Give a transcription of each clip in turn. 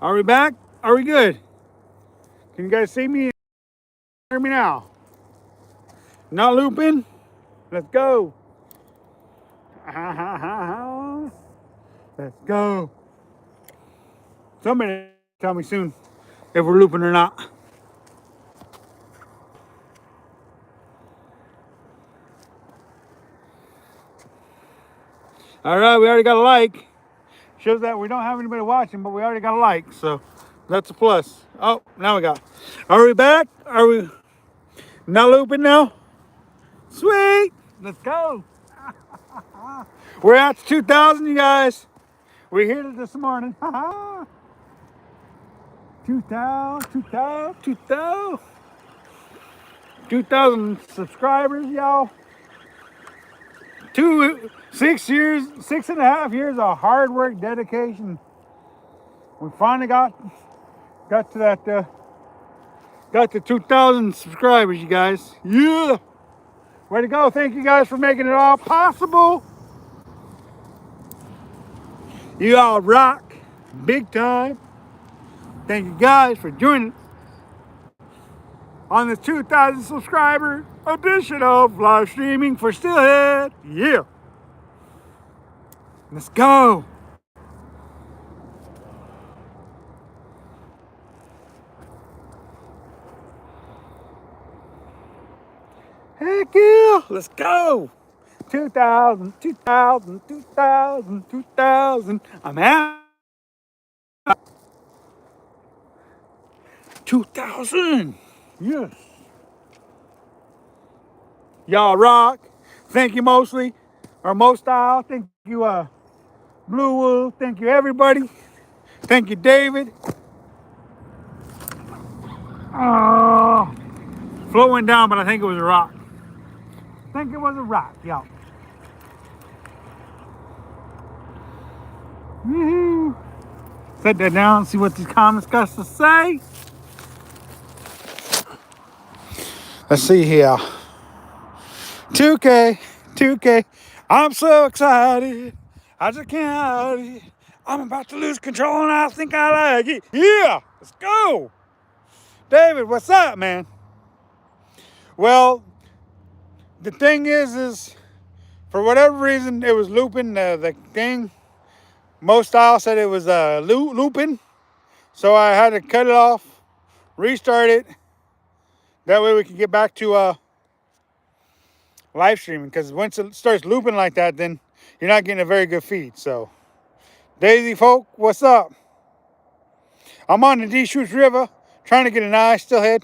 Are we back? Are we good? Can you guys see me? Hear me now? Not looping? Let's go. Let's go. Somebody tell me soon if we're looping or not. All right, we already got a like. Shows that we don't have anybody watching, but we already got a like, so that's a plus. Oh, now we got. Are we back? Are we not looping now? Sweet. Let's go. We're at 2,000, you guys. We hit it this morning. 2,000 subscribers, y'all. 6.5 years of hard work, dedication. We finally got to that, got to 2,000 subscribers, you guys. Yeah. Way to go. Thank you guys for making it all possible. You all rock big time. Thank you guys for joining on this 2,000 subscriber edition of live streaming for Steelhead. Yeah. Let's go. Heck yeah. Let's go. 2,000, 2,000, 2,000, 2,000. I'm out. 2,000. Yes. Y'all rock. Thank you mostly, or most style. Thank you, Blue Wolf. Thank you, everybody. Thank you, David. Oh, float went down, but I think it was a rock. I think it was a rock, y'all. Woohoo. Set that down, see what these comments got to say. Let's see here. 2K, 2K. I'm so excited. I just can't hide it. I'm about to lose control and I think I like it. Yeah, let's go. David, what's up, man? Well, the thing is for whatever reason, it was looping the thing. Most style said it was looping. So I had to cut it off, restart it. That way we can get back to live streaming. Because once it starts looping like that, then you're not getting a very good feed. So, Daisy folk, what's up? I'm on the Deschutes River, trying to get a nice Steelhead.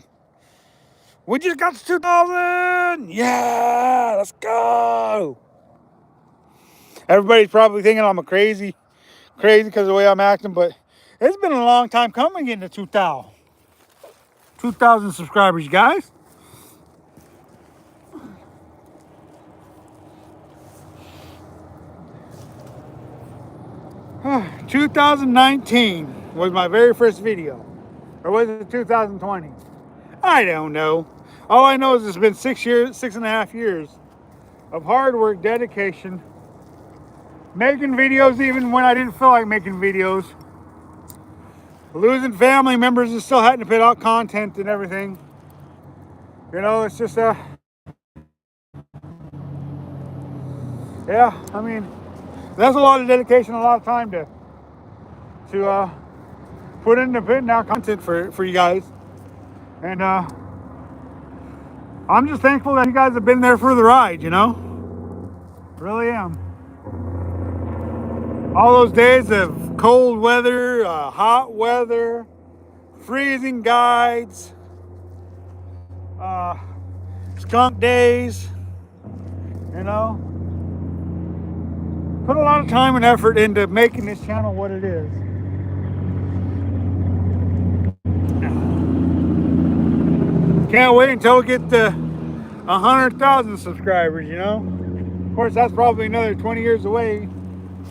We just got to 2,000. Yeah, let's go. Everybody's probably thinking I'm a crazy because of the way I'm acting, but it's been a long time coming getting to 2,000. 2,000 subscribers, you guys. 2019 was my very first video. Or was it 2020? I don't know. All I know is it's been 6.5 years of hard work, dedication, making videos even when I didn't feel like making videos, losing family members and still having to put out content and everything. You know, it's just yeah, I mean, that's a lot of dedication, a lot of time to put into putting out content for you guys. And I'm just thankful that you guys have been there for the ride, you know? Really am. All those days of cold weather, hot weather, freezing guides, skunk days, you know? Put a lot of time and effort into making this channel what it is. Can't wait until we get to 100,000 subscribers, you know? Of course, that's probably another 20 years away.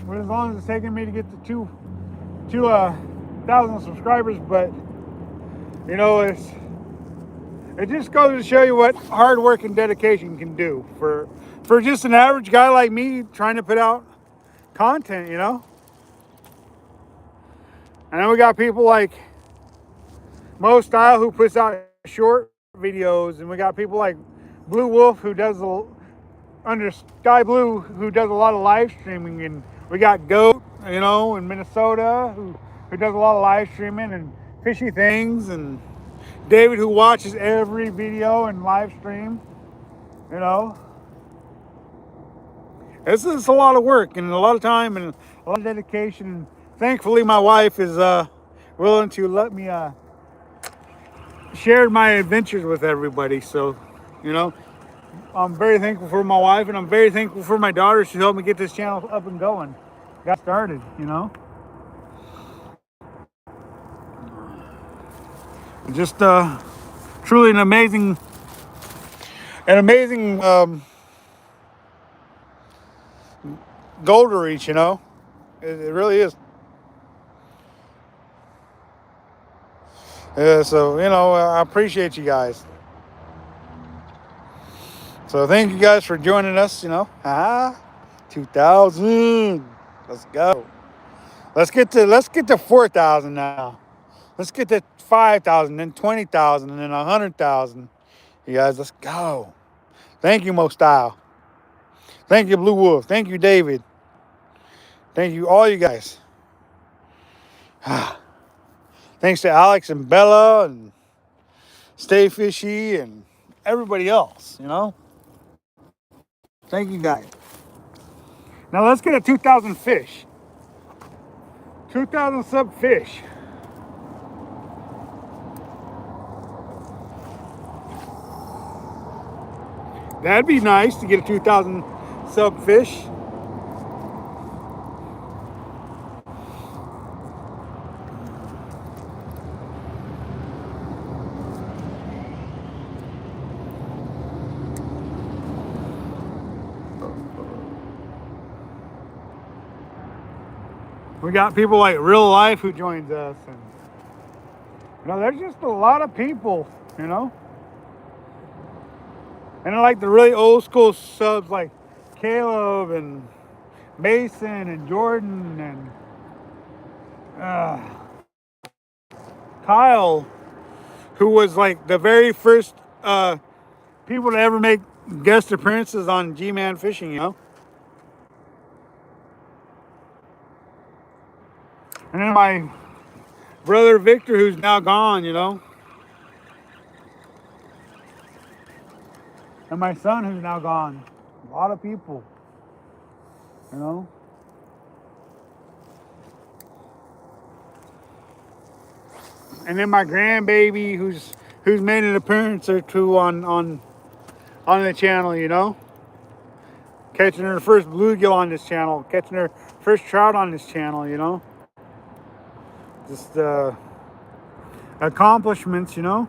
But as long as it's taking me to get to 2,000 subscribers, but you know, it just goes to show you what hard work and dedication can do for just an average guy like me trying to put out content, you know? And then we got people like Mo Style who puts out short videos, and we got people like Blue Wolf who does under Sky Blue who does a lot of live streaming, and we got Goat, you know, in Minnesota who does a lot of live streaming and fishy things, and David who watches every video and live stream, you know. This is a lot of work and a lot of time and a lot of dedication. Thankfully, my wife is willing to let me share my adventures with everybody. So, you know, I'm very thankful for my wife, and I'm very thankful for my daughter. She helped me get this channel up and going, got started. You know, just truly an amazing goal to reach. You know, it really is. So, you know, I appreciate you guys. So thank you guys for joining us. You know, 2,000. Let's go. Let's get to 4,000 now. Let's get to 5,000, then 20,000, and then 100,000. You guys, let's go. Thank you, Mo Style. Thank you, Blue Wolf. Thank you, David. Thank you, all you guys. Thanks to Alex and Bella and Stay Fishy and everybody else, you know. Thank you guys. Now let's get a 2,000 fish. 2,000 sub fish. That'd be nice to get a 2,000 sub fish. We got people like Real Life who joins us, and you know, there's just a lot of people, you know. And I like the really old school subs like Caleb and Mason and Jordan and Kyle, who was like the very first people to ever make guest appearances on G-Man Fishing, you know. And then my brother Victor, who's now gone, you know. And my son, who's now gone. A lot of people, you know. And then my grandbaby, who's made an appearance or two on the channel, you know. Catching her first bluegill on this channel, catching her first trout on this channel, you know. Just accomplishments, you know.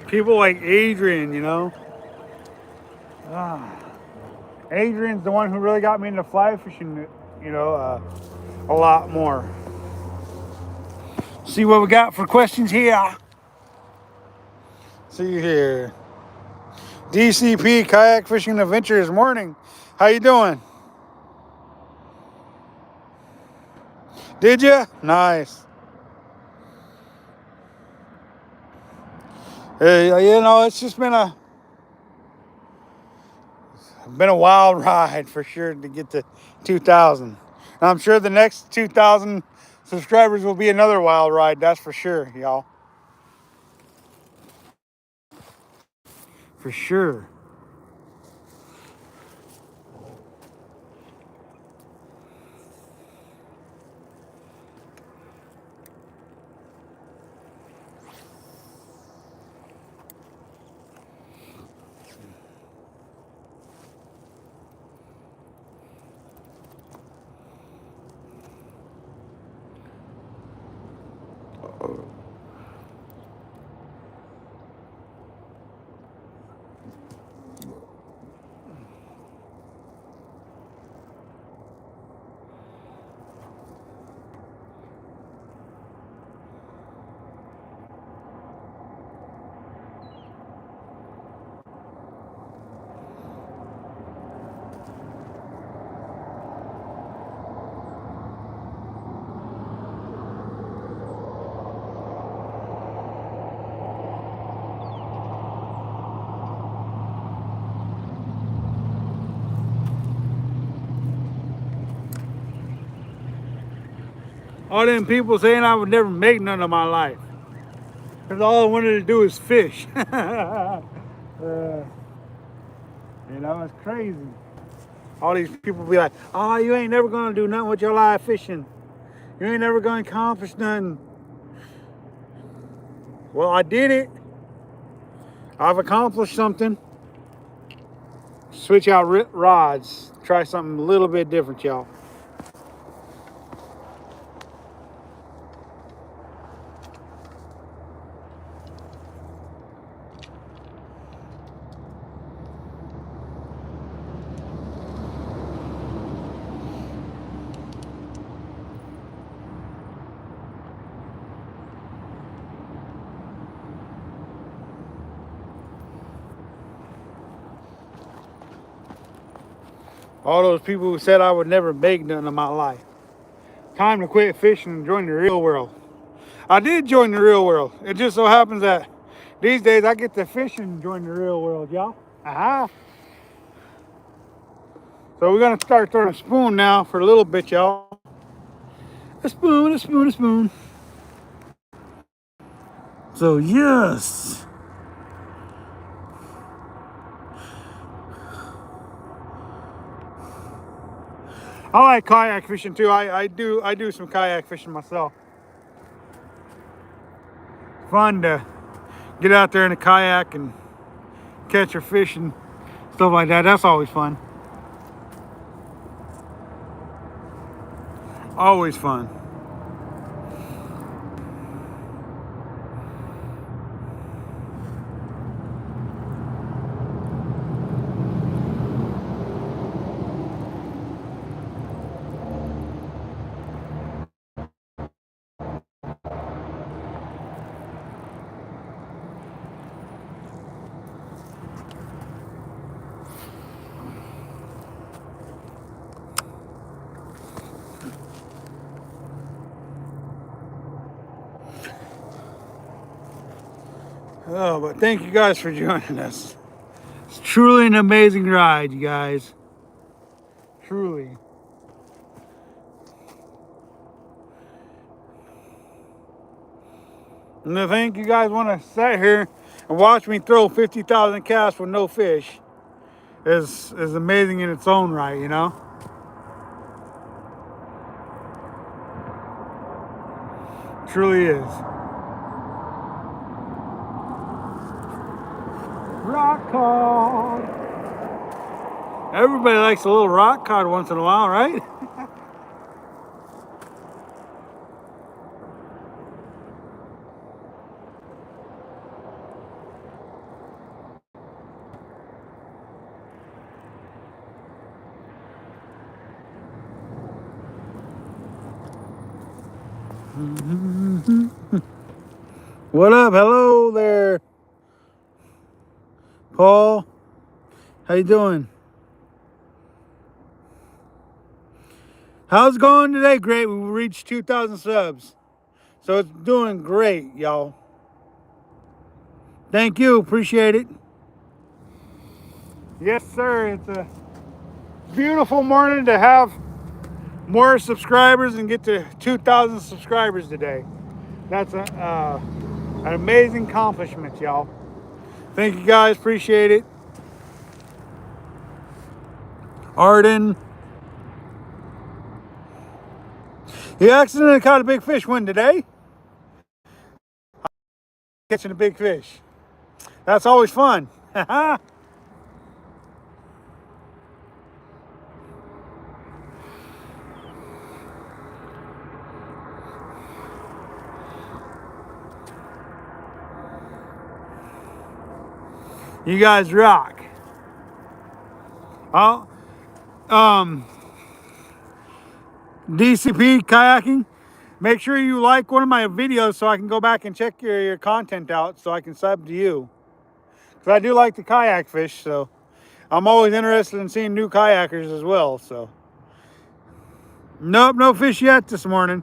People like Adrian, you know. Adrian's the one who really got me into fly fishing, you know, a lot more. See what we got for questions here. See here. DCP Kayak Fishing Adventures morning. How you doing? Did you? Nice. You know, it's just been a wild ride for sure to get to 2,000. I'm sure the next 2,000 subscribers will be another wild ride. That's for sure, y'all. For sure. All them people saying I would never make none of my life. Because all I wanted to do is fish. It's crazy. All these people be like, oh, you ain't never going to do nothing with your life fishing. You ain't never going to accomplish nothing. Well, I did it. I've accomplished something. Switch out rods. Try something a little bit different, y'all. All those people who said I would never make nothing of my life. Time to quit fishing and join the real world. I did join the real world. It just so happens that these days I get to fish and join the real world, y'all. Aha. So we're gonna start throwing a spoon now for a little bit, y'all. A spoon, a spoon, a spoon. So yes. I like kayak fishing too. I do some kayak fishing myself. Fun to get out there in a kayak and catch your fish and stuff like that. That's always fun. Always fun. Oh, but thank you guys for joining us. It's truly an amazing ride, you guys. Truly. And to think you guys want to sit here and watch me throw 50,000 casts with no fish is amazing in its own right, you know? Truly is. Rock cod. Everybody likes a little rock cod once in a while, right? What up? Hello there, Paul. How you doing? How's it going today? Great. We reached 2,000 subs. So it's doing great, y'all. Thank you. Appreciate it. Yes, sir. It's a beautiful morning to have more subscribers and get to 2,000 subscribers today. That's an amazing accomplishment, y'all. Thank you guys. Appreciate it. Arden. You accidentally caught a big fish one today? Catching a big fish. That's always fun. You guys rock. Oh, DCP kayaking. Make sure you like one of my videos so I can go back and check your content out so I can sub to you. Because I do like to kayak fish, so I'm always interested in seeing new kayakers as well. So, nope, no fish yet this morning.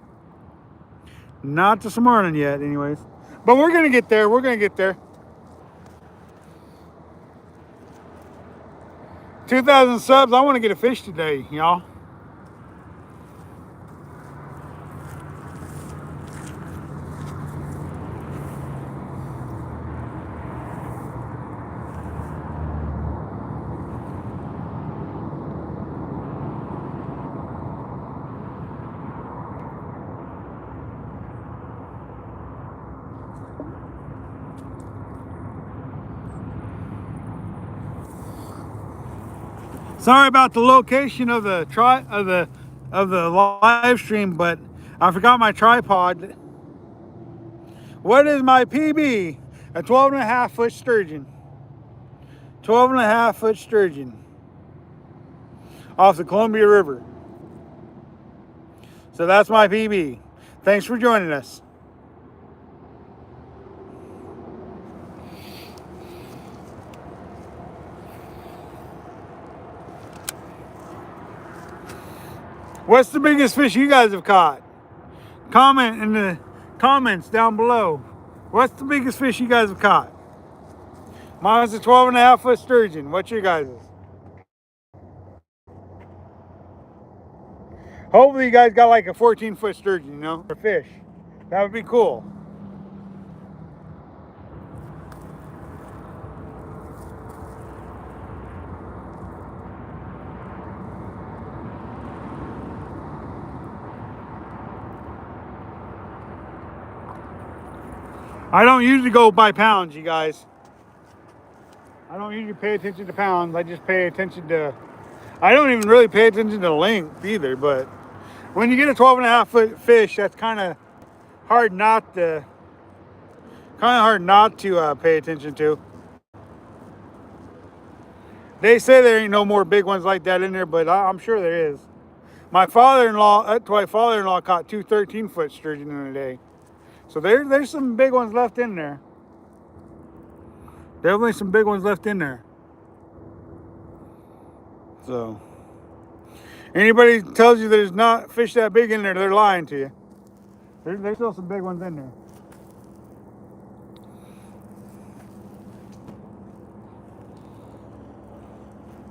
Not this morning yet, anyways. But we're gonna get there. We're gonna get there. 2,000 subs. I want to get a fish today, y'all. Sorry about the location of the live stream, but I forgot my tripod. What is my PB? A 12.5-foot sturgeon. 12.5-foot sturgeon off the Columbia River. So that's my PB. Thanks for joining us. What's the biggest fish you guys have caught? Comment in the comments down below. What's the biggest fish you guys have caught? Mine's a 12.5-foot sturgeon. What's your guys's? Hopefully you guys got like a 14-foot sturgeon, you know, for fish. That would be cool. I don't usually go by pounds, you guys. I don't usually pay attention to pounds. I just pay attention to, I don't even really pay attention to length either, but when you get a 12.5-foot fish, that's kind of hard not to pay attention to. They say there ain't no more big ones like that in there, but I'm sure there is. My father-in-law caught two 13-foot sturgeon in a day. So there's some big ones left in there. Definitely some big ones left in there. So anybody tells you there's not fish that big in there, they're lying to you. There's still some big ones in there.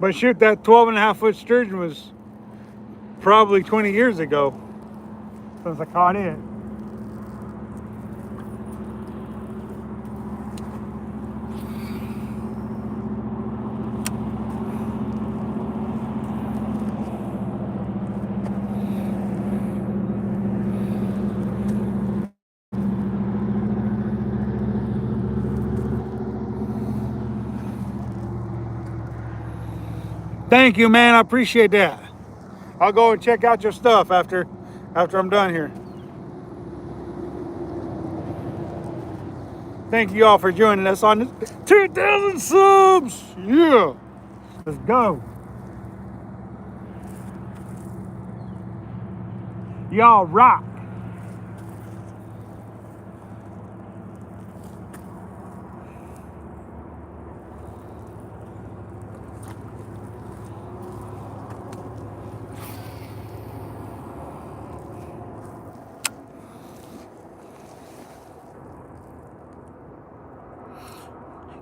But shoot, that 12.5-foot sturgeon was probably 20 years ago since I caught it. Thank you, man. I appreciate that. I'll go and check out your stuff after I'm done here. Thank you all for joining us on this 2,000 subs. Yeah. Let's go. Y'all rock.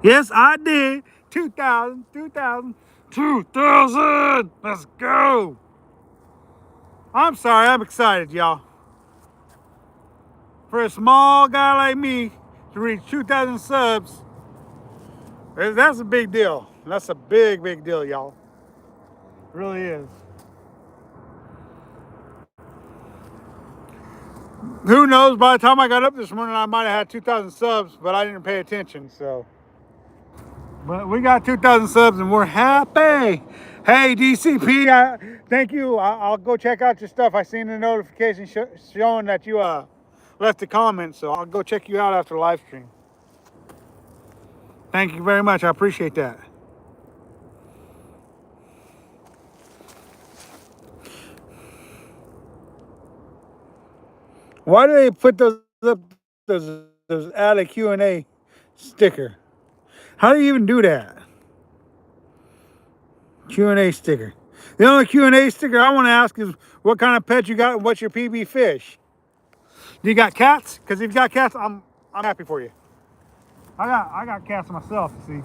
Yes, I did. 2,000, 2,000, 2,000. Let's go. I'm sorry. I'm excited, y'all. For a small guy like me to reach 2,000 subs, that's a big deal. That's a big, big deal, y'all. It really is. Who knows? By the time I got up this morning, I might have had 2,000 subs, but I didn't pay attention, so. But we got 2,000 subs and we're happy. Hey, DCP, thank you. I'll go check out your stuff. I seen the notification showing that you left a comment, so I'll go check you out after the live stream. Thank you very much. I appreciate that. Why do they put those up, those add a Q&A sticker? How do you even do that? Q&A sticker. The only Q&A sticker I want to ask is what kind of pet you got and what's your PB fish? Do you got cats? Because if you got cats, I'm happy for you. I got cats myself, you see.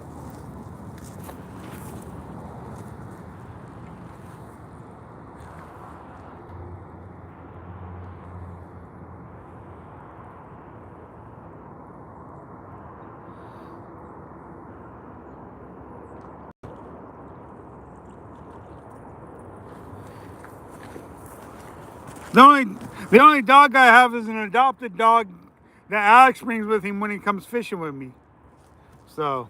The only dog I have is an adopted dog that Alex brings with him when he comes fishing with me. So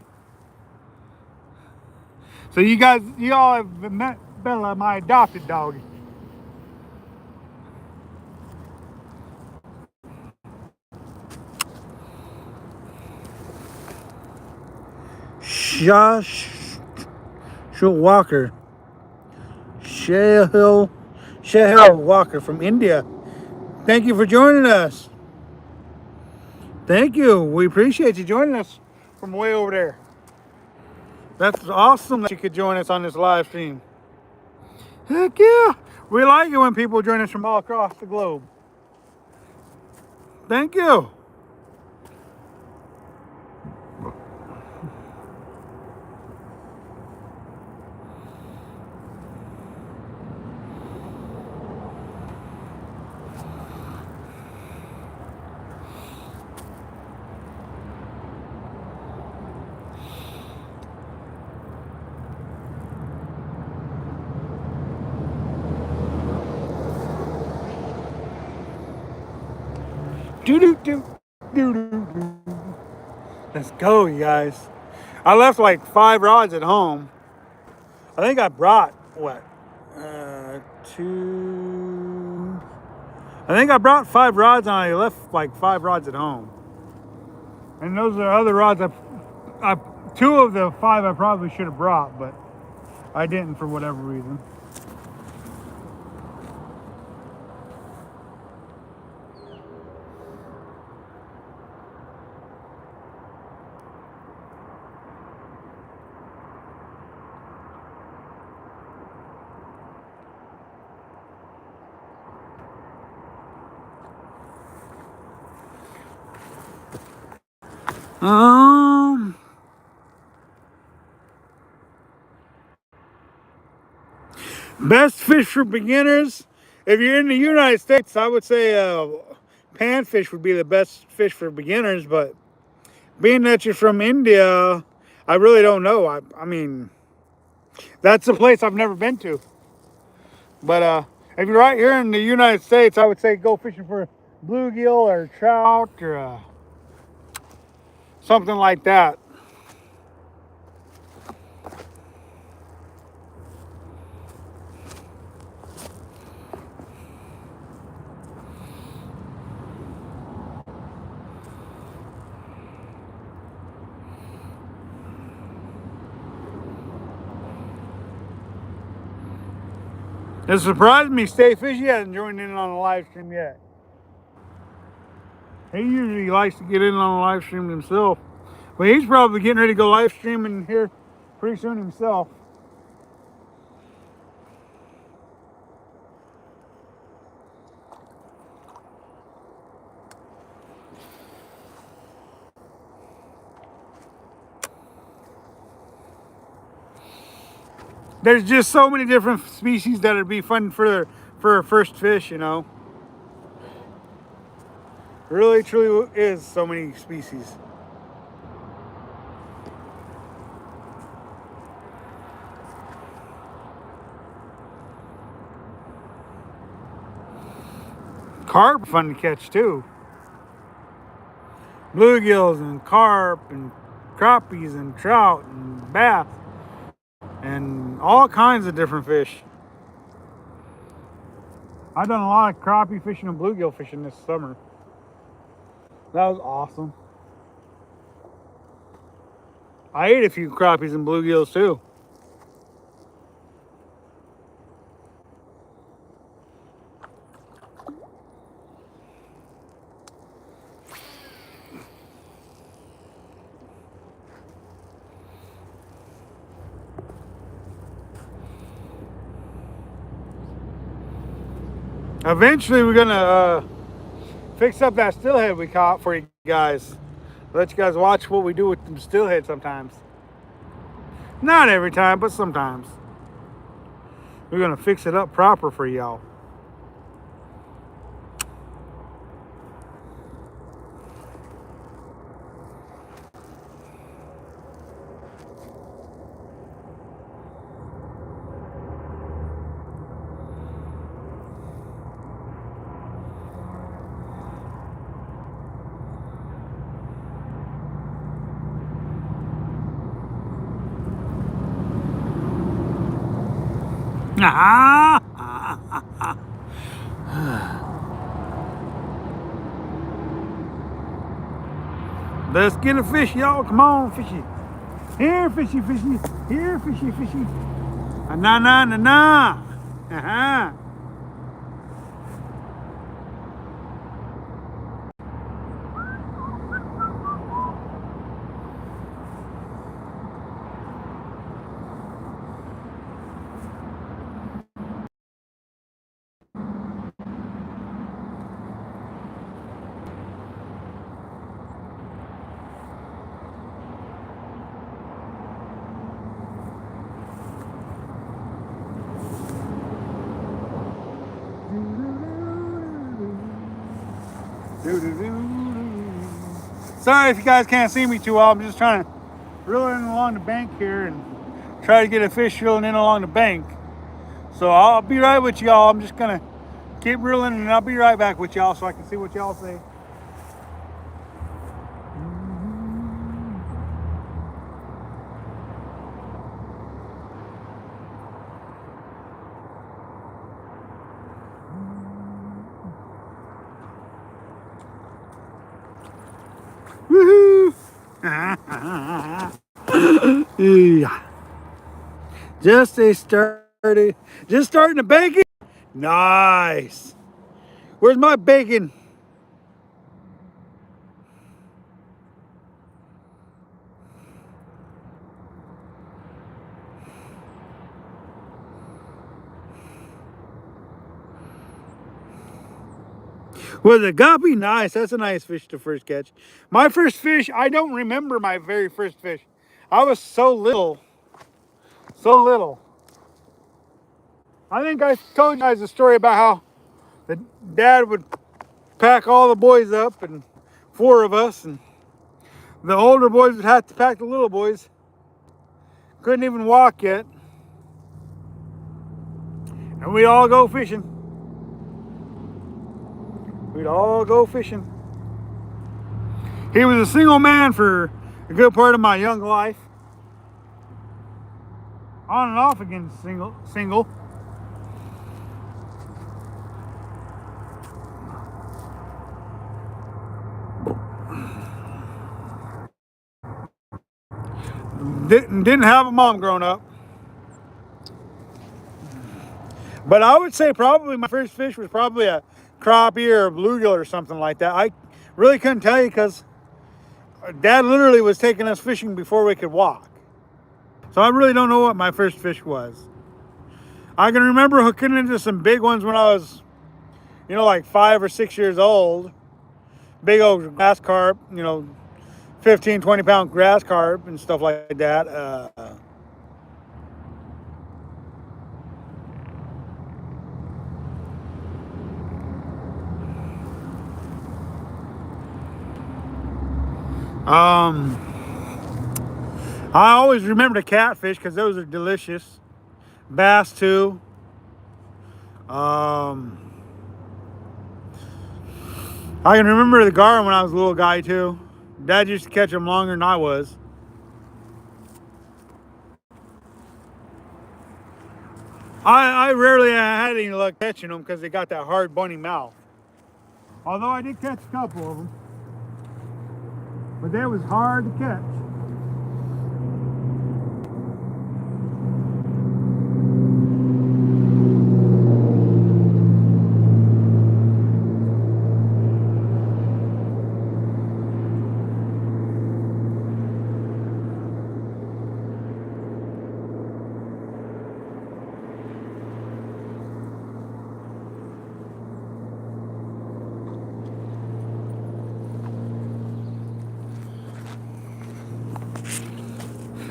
you all have met Bella, my adopted dog. Josh Walker. Shahil Walker from India. Thank you for joining us. Thank you. We appreciate you joining us from way over there. That's awesome that you could join us on this live stream. Heck yeah. We like it when people join us from all across the globe. Thank you. Do. Let's go, you guys. I left like 5 rods at home. I think I brought what? 2. I think I brought 5 rods and I left like 5 rods at home. And those are other rods. 2 of the 5 I probably should have brought, but I didn't for whatever reason. Best fish for beginners. If you're in the United States, I would say panfish would be the best fish for beginners. But being that you're from India, I really don't know. I mean, that's a place I've never been to. But if you're right here in the United States, I would say go fishing for bluegill or trout or something like that. It surprised me Stay Fishy hasn't joined in on the live stream yet. He usually likes to get in on the live stream himself. But he's probably getting ready to go live streaming here pretty soon himself. There's just so many different species that would be fun for a first fish, you know. Really, truly is so many species. Carp fun to catch too. Bluegills and carp and crappies and trout and bass and all kinds of different fish. I've done a lot of crappie fishing and bluegill fishing this summer. That was awesome. I ate a few crappies and bluegills too. Eventually, we're gonna fix up that steelhead we caught for you guys. Let you guys watch what we do with the steelhead sometimes. Not every time, but sometimes. We're gonna fix it up proper for y'all. Let's get a fish, y'all. Come on, fishy. Here, fishy, fishy. Here, fishy, fishy. Na na na na. Uh-huh. Sorry if you guys can't see me too well. I'm just trying to reel in along the bank here and try to get a fish reeling in along the bank. So I'll be right with y'all. I'm just gonna keep reeling and I'll be right back with y'all so I can see what y'all say. Woohoo! Yeah. Just starting to bake it. Nice. Where's my bacon? Was a guppy? Nice. That's a nice fish to first catch. My first fish, I don't remember my very first fish. I was so little. So little. I think I told you guys a story about how the dad would pack all the boys up, and 4 of us, and the older boys would have to pack the little boys. Couldn't even walk yet. And we'd all go fishing. We'd all go fishing. He was a single man for a good part of my young life. On and off again, single. Didn't have a mom growing up. But I would say probably my first fish was probably a crappie or a bluegill or something like that. I really couldn't tell you because Dad literally was taking us fishing before we could walk. So I really don't know what my first fish was. I can remember hooking into some big ones when I was, like 5 or 6 years old. Big old grass carp, 15, 20 pound grass carp and stuff like that. I always remember the catfish because those are delicious. Bass too. I can remember the gar when I was a little guy too. Dad used to catch them longer than I was. I rarely had any luck catching them because they got that hard bunny mouth. Although I did catch a couple of them. But they was hard to catch.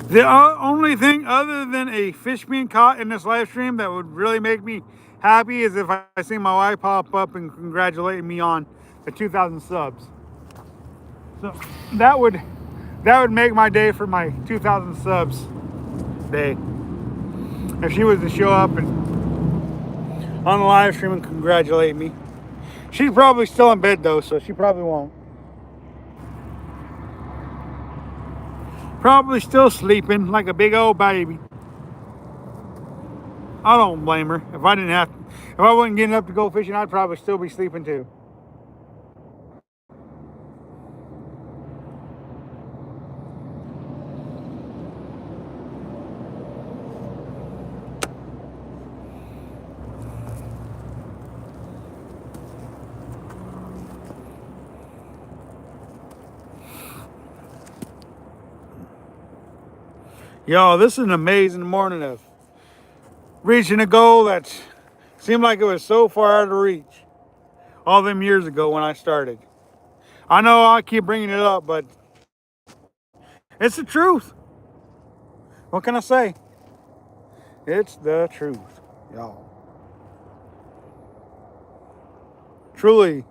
The only thing other than a fish being caught in this live stream that would really make me happy is if I see my wife pop up and congratulate me on the 2,000 subs. So that would make my day for my 2,000 subs day. If she was to show up and on the live stream and congratulate me. She's probably still in bed though, so she probably won't. Probably still sleeping like a big old baby. I don't blame her. If I wasn't getting up to go fishing, I'd probably still be sleeping too. Yo, this is an amazing morning of reaching a goal that seemed like it was so far out of reach all them years ago when I started. I know I keep bringing it up, but it's the truth. What can I say? It's the truth, y'all. Truly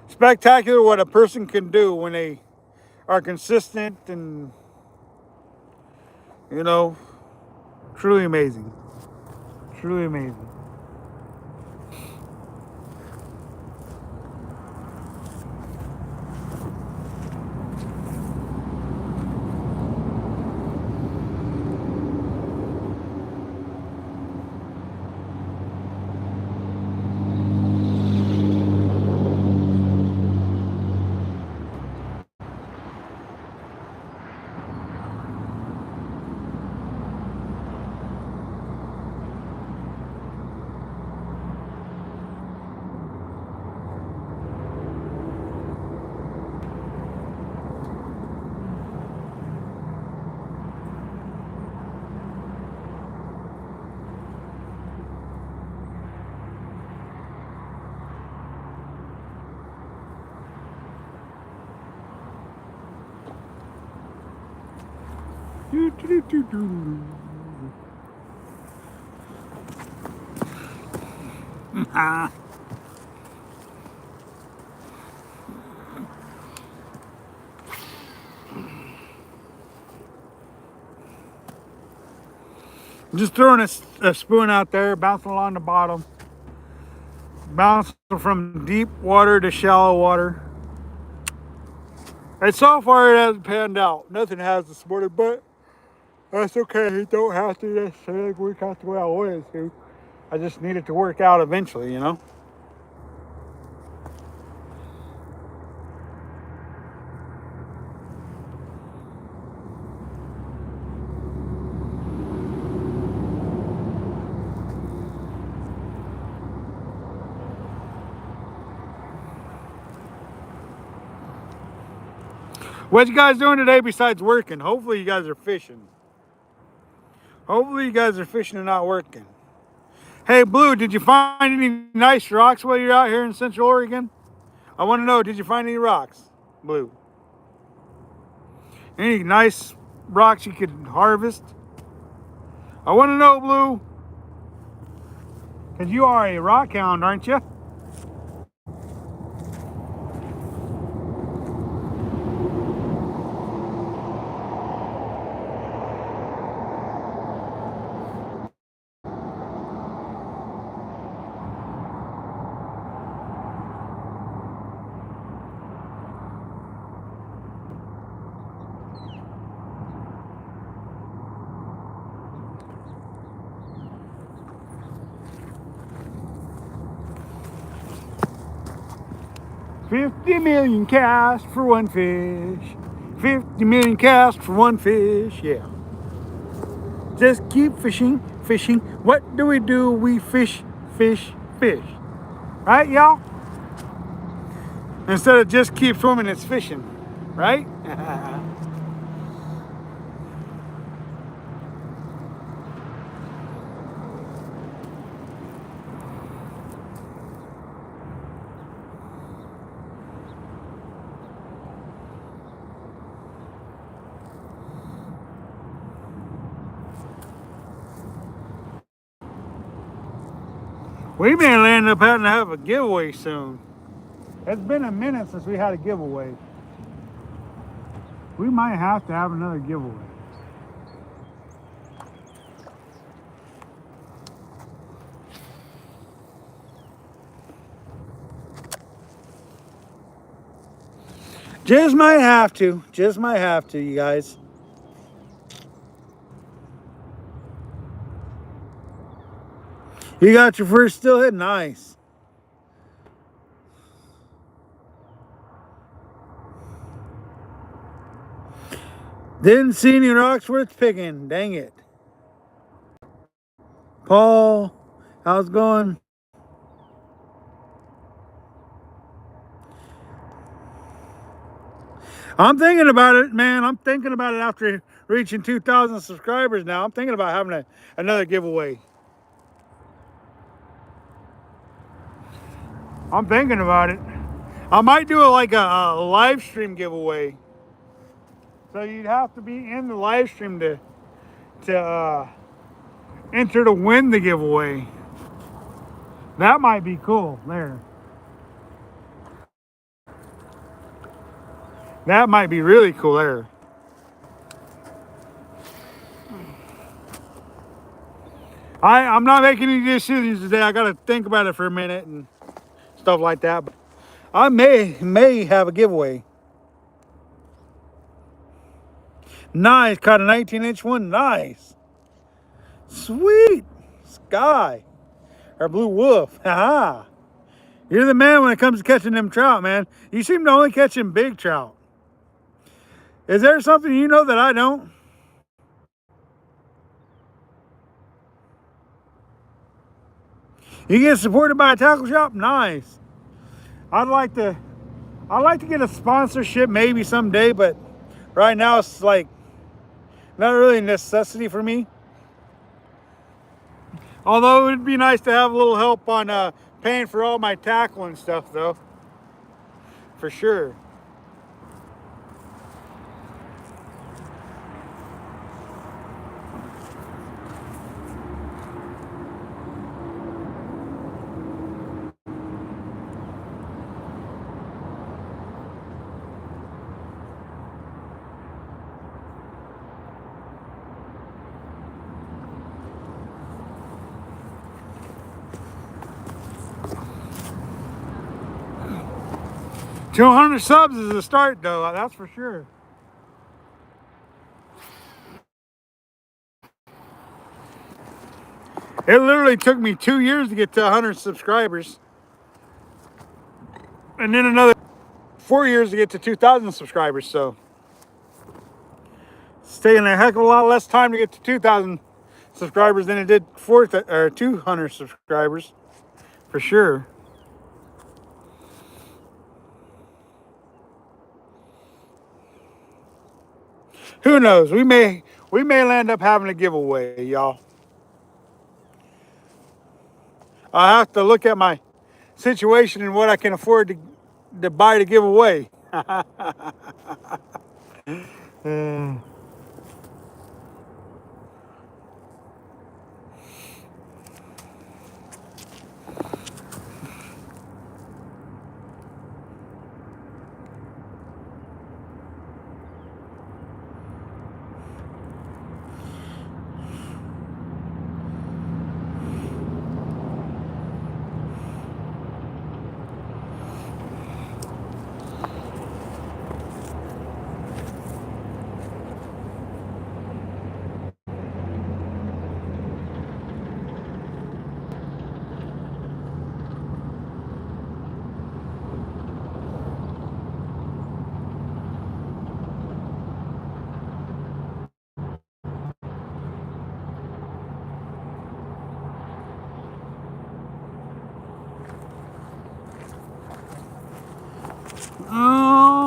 spectacular what a person can do when they are consistent and, you know, truly amazing. Truly amazing. Just throwing a spoon out there, bouncing along the bottom, bouncing from deep water to shallow water. And so far it hasn't panned out. Nothing has this morning, but that's okay. It don't have to necessarily work out the way I wanted it to. I just need it to work out eventually, you know? What you guys doing today besides working? Hopefully you guys are fishing. Hopefully you guys are fishing and not working. Hey, Blue, did you find any nice rocks while you're out here in Central Oregon? I want to know, did you find any rocks, Blue? Any nice rocks you could harvest? I want to know, Blue. Because you are a rock hound, aren't you? $50 million cast for one fish. 50 million cast for one fish, yeah. Just keep fishing, fishing. What do? We fish, fish, fish. Right, y'all? Instead of just keep swimming, it's fishing. Right? We may end up having to have a giveaway soon. It's been a minute since we had a giveaway. We might have to have another giveaway. Just might have to. Just might have to, you guys. You got your first steelhead? Nice. Didn't see any rocks worth picking. Dang it. Paul, how's it going? I'm thinking about it, man. I'm thinking about it after reaching 2,000 subscribers now. I'm thinking about having another giveaway. I'm thinking about it. I might do like a live stream giveaway. So you'd have to be in the live stream to enter to win the giveaway. That might be cool. There. That might be really cool there. I'm not making any decisions today. I got to think about it for a minute and stuff like that. But I may have a giveaway. Nice. Caught a 19-inch one. Nice. Sweet. Sky. Or blue wolf. Haha. You're the man when it comes to catching them trout, man. You seem to only catch them big trout. Is there something you know that I don't? You get supported by a tackle shop? Nice. I'd like to get a sponsorship maybe someday, but right now it's like not really a necessity for me. Although it'd be nice to have a little help on paying for all my tackle and stuff, though. For sure. Two 200 subs is a start, though. That's for sure. It literally took me 2 years to get to 100 subscribers. And then another 4 years to get to 2,000 subscribers. So it's taking a heck of a lot less time to get to 2,000 subscribers than it did 200 subscribers. For sure. Who knows? We may end up having a giveaway, y'all. I have to look at my situation and what I can afford to buy to give away.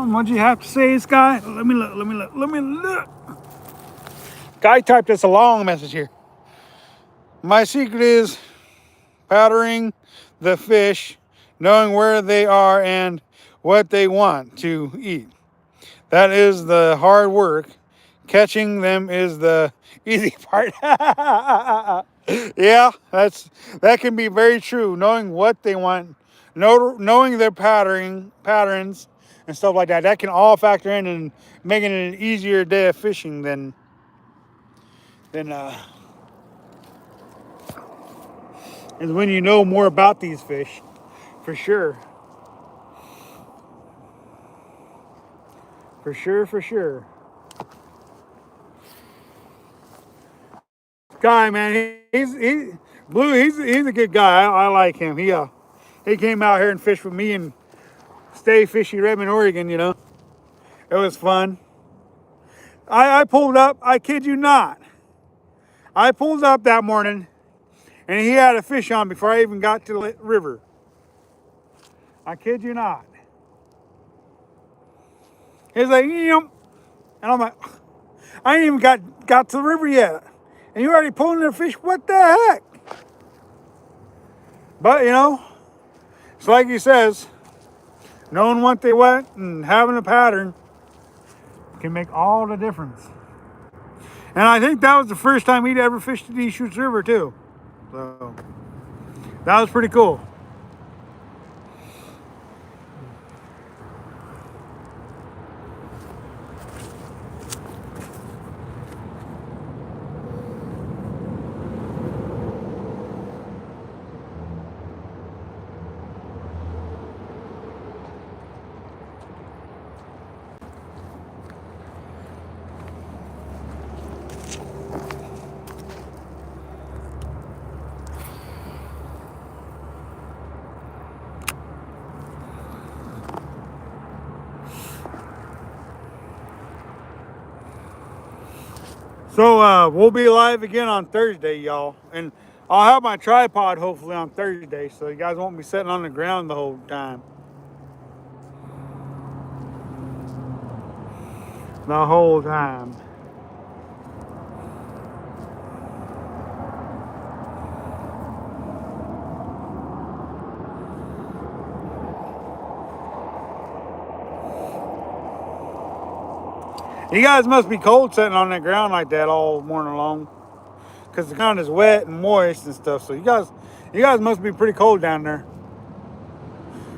What'd you have to say, Sky? Let me look. Guy typed us a long message here. My secret is powdering the fish, knowing where they are and what they want to eat. That is the hard work. Catching them is the easy part. Yeah, that can be very true. Knowing what they want, knowing their patterns and stuff like that, that can all factor in and making it an easier day of fishing than is when you know more about these fish, for sure, for sure, for sure. Guy, man, he Blue. He's a good guy. I like him. He came out here and fished with me and Stay Fishy Redmond, Oregon. It was fun. I pulled up. I kid you not. I pulled up that morning and he had a fish on before I even got to the river. I kid you not. He's like, and I'm like, I ain't even got to the river yet, and you already pulling the fish. What the heck? But it's like he says, knowing what they want and having a pattern can make all the difference. And I think that was the first time he'd ever fished the Deschutes River too. So that was pretty cool. So we'll be live again on Thursday, y'all. And I'll have my tripod hopefully on Thursday, so you guys won't be sitting on the ground the whole time. The whole time. You guys must be cold sitting on that ground like that all morning long, because the ground is wet and moist and stuff. So you guys must be pretty cold down there.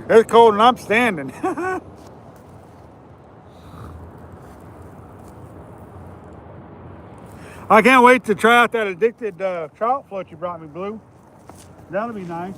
It's cold and I'm standing. I can't wait to try out that addicted trout float you brought me, Blue. That'll be nice.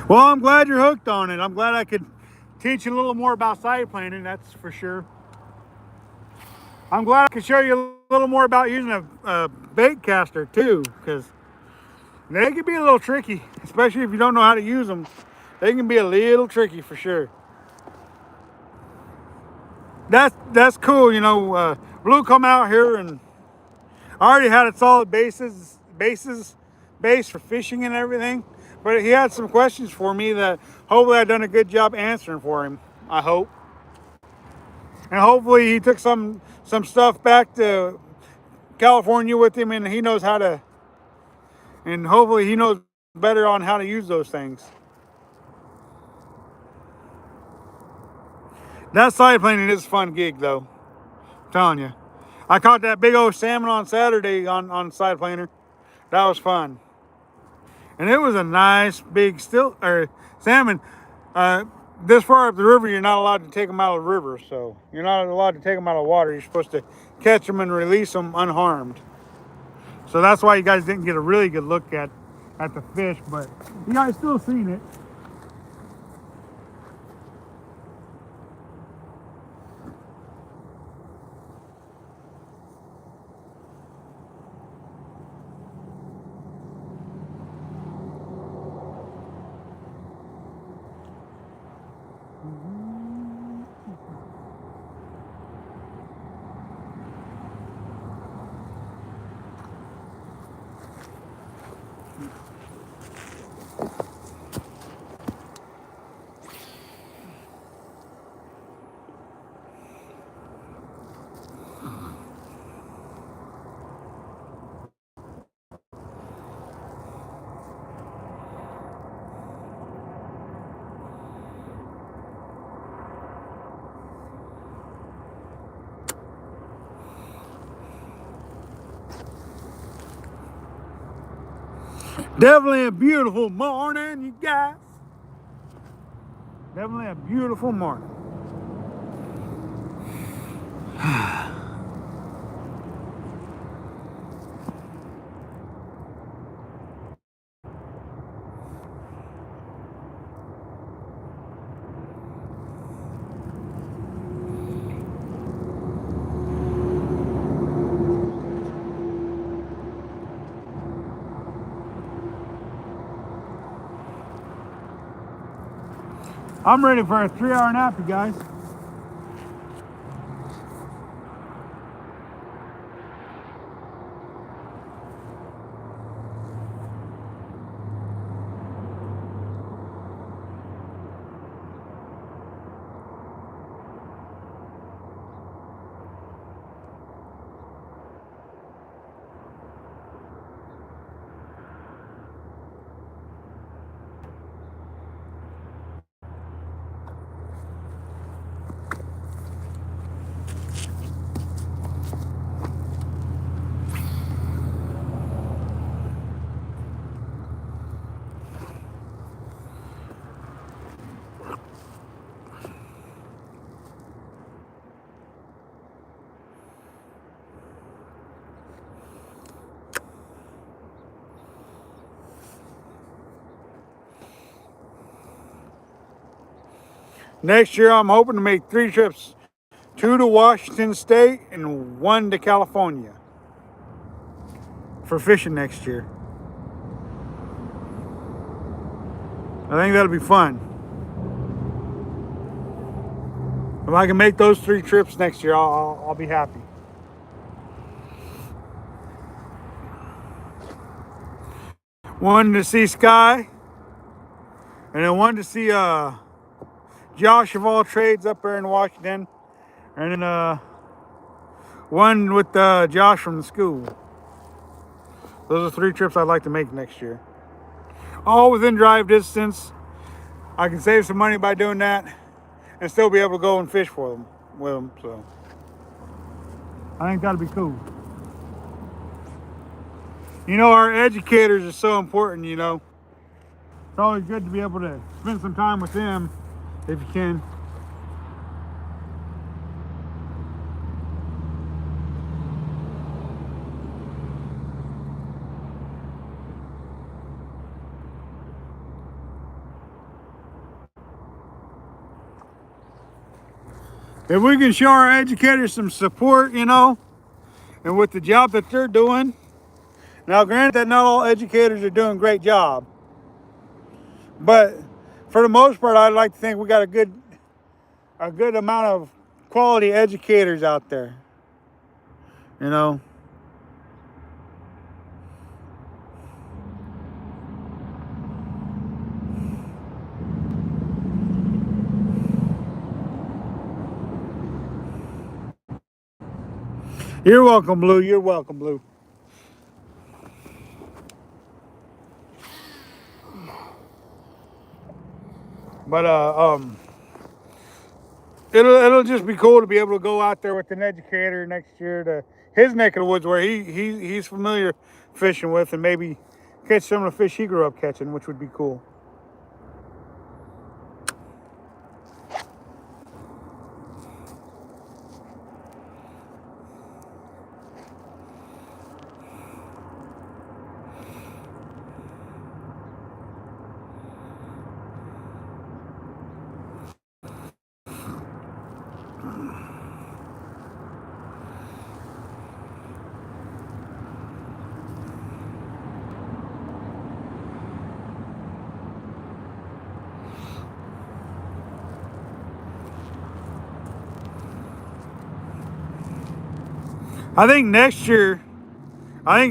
Well, I'm glad you're hooked on it. I'm glad I could teach you a little more about side planing, that's for sure. I'm glad I could show you a little more about using a bait caster too, because they can be a little tricky, especially if you don't know how to use them. They can be a little tricky for sure. That's cool, Blue come out here and I already had a solid base for fishing and everything, but he had some questions for me that hopefully I done a good job answering for him. I hope, and hopefully he took some stuff back to California with him, and he knows how to, and hopefully he knows better on how to use those things. That side planing is a fun gig though. I'm telling you. I caught that big old salmon on Saturday on side planer. That was fun. And it was a nice big salmon. This far up the river, you're not allowed to take them out of the river. So you're not allowed to take them out of the water. You're supposed to catch them and release them unharmed. So that's why you guys didn't get a really good look at the fish, but you guys still seen it. Definitely a beautiful morning, you guys. Definitely a beautiful morning. I'm ready for a 3-hour nap, you guys. Next year, I'm hoping to make 3 trips. 2 to Washington State and 1 to California for fishing next year. I think that'll be fun. If I can make those 3 trips next year, I'll be happy. One to see Sky, and then one to see Josh of all trades up there in Washington, and then one with Josh from the school. Those are 3 trips I'd like to make next year. All within drive distance. I can save some money by doing that, and still be able to go and fish for them with them. So I think that'll be cool. You know, our educators are so important. You know, it's always good to be able to spend some time with them if you can. If we can show our educators some support, you know, and with the job that they're doing. Now, granted that not all educators are doing a great job, but for the most part, I'd like to think we got a good amount of quality educators out there. You know. You're welcome, Blue. You're welcome, Blue. But it'll just be cool to be able to go out there with an educator next year to his neck of the woods where he's familiar fishing with, and maybe catch some of the fish he grew up catching, which would be cool. I think next year, I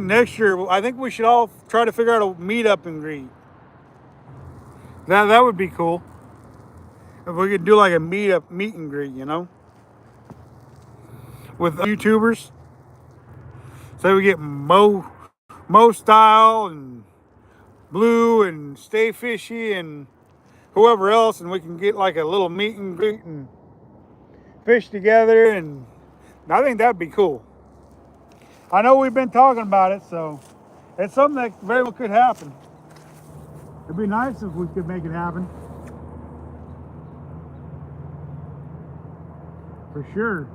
think we should all try to figure out a meet up and greet. That would be cool. If we could do like a meet and greet, you know, with YouTubers. So we get Mo Style and Blue and Stay Fishy and whoever else, and we can get like a little meet and greet and fish together, and I think that'd be cool. I know we've been talking about it, so it's something that very well could happen. It'd be nice if we could make it happen. For sure.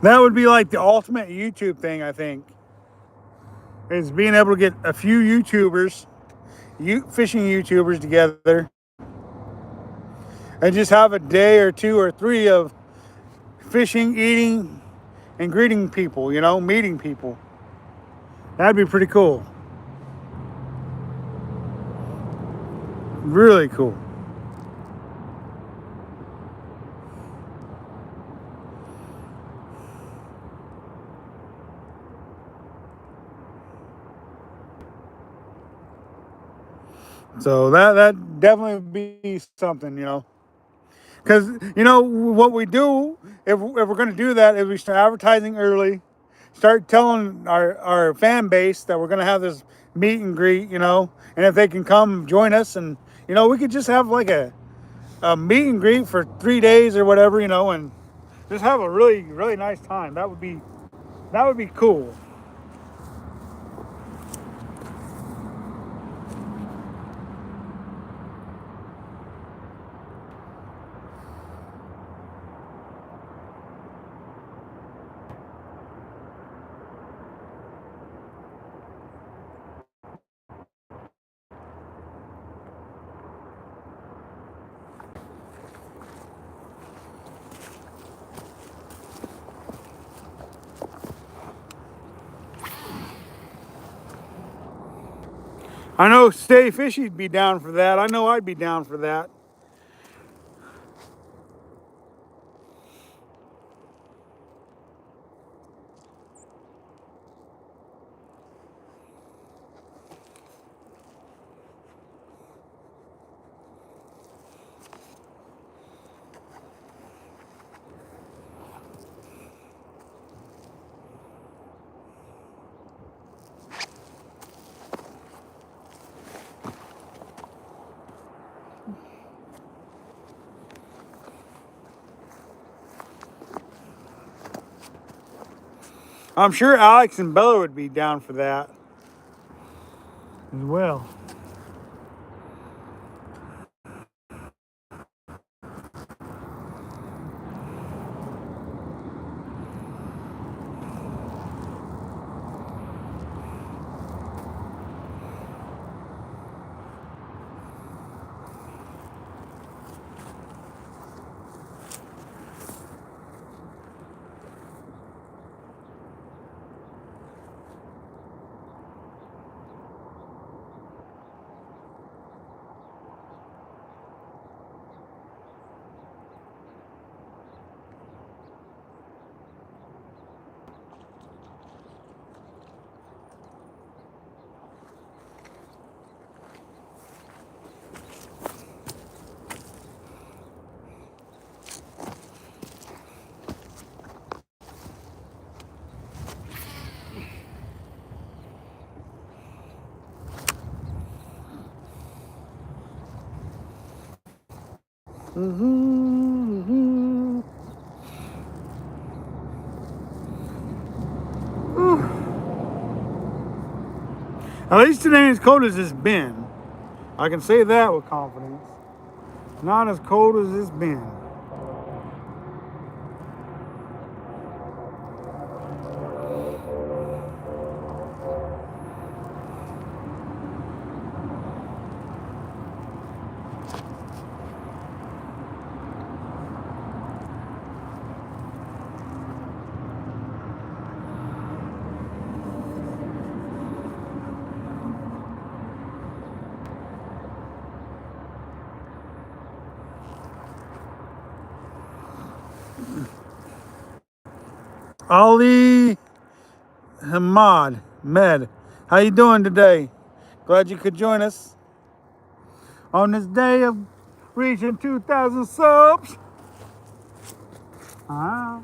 That would be like the ultimate YouTube thing, I think, is being able to get a few YouTubers, fishing YouTubers together, and just have a day or two or three of fishing, eating, and greeting people, meeting people. That'd be pretty cool. Really cool. So that definitely would be something, because what we do if we're going to do that is we start advertising early, start telling our fan base that we're going to have this meet and greet, and if they can come join us, and we could just have like a meet and greet for 3 days or whatever, and just have a really really nice time. That would be cool. I know Stay Fishy'd be down for that. I know I'd be down for that. I'm sure Alex and Bella would be down for that as well. Mm-hmm. At least it ain't as cold as it's been. I can say that with confidence. Not as cold as it's been. Ali Med, how you doing today? Glad you could join us on this day of reaching 2,000 subs. Ah.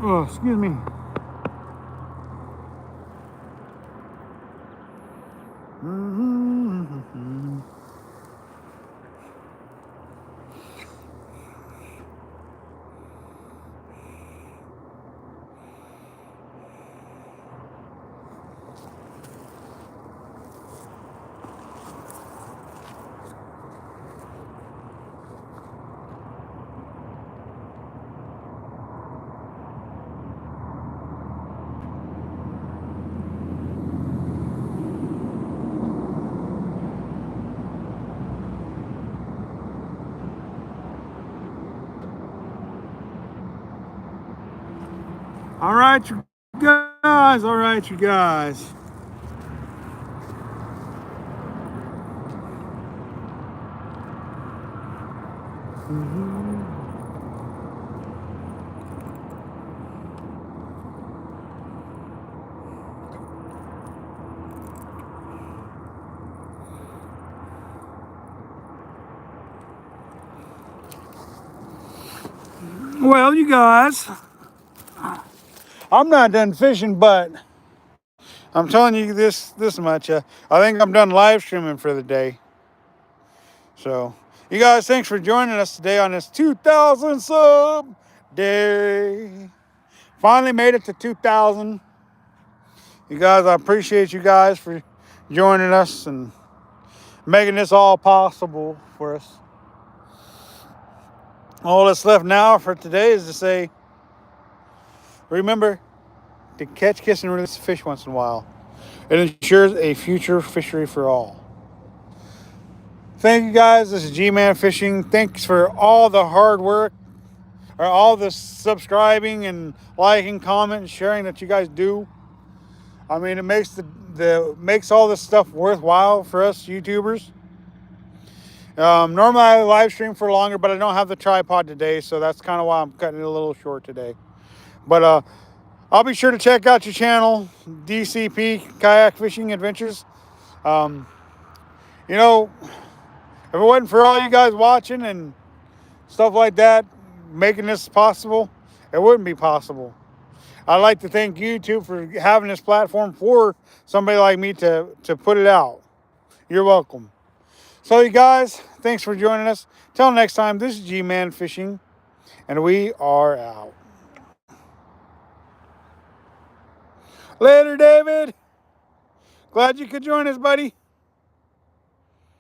Oh, excuse me. All right, you guys. All right, you guys. Well, you guys, I'm not done fishing, but I'm telling you this much. I think I'm done live streaming for the day. So, you guys, thanks for joining us today on this 2,000 sub day. Finally made it to 2,000. You guys, I appreciate you guys for joining us and making this all possible for us. All that's left now for today is to say, remember to catch, kiss, and release fish once in a while. It ensures a future fishery for all. Thank you guys. This is G-Man Fishing. Thanks for all the hard work, or all the subscribing and liking, comment, and sharing that you guys do. I mean, it makes makes all this stuff worthwhile for us YouTubers. Normally I live stream for longer, but I don't have the tripod today, so that's kind of why I'm cutting it a little short today. But I'll be sure to check out your channel, DCP Kayak Fishing Adventures. You know, if it wasn't for all you guys watching and stuff like that, making this possible, it wouldn't be possible. I'd like to thank YouTube for having this platform for somebody like me to put it out. You're welcome. So you guys, thanks for joining us. Till next time, this is G-Man Fishing, and we are out. Later, David. Glad you could join us, buddy.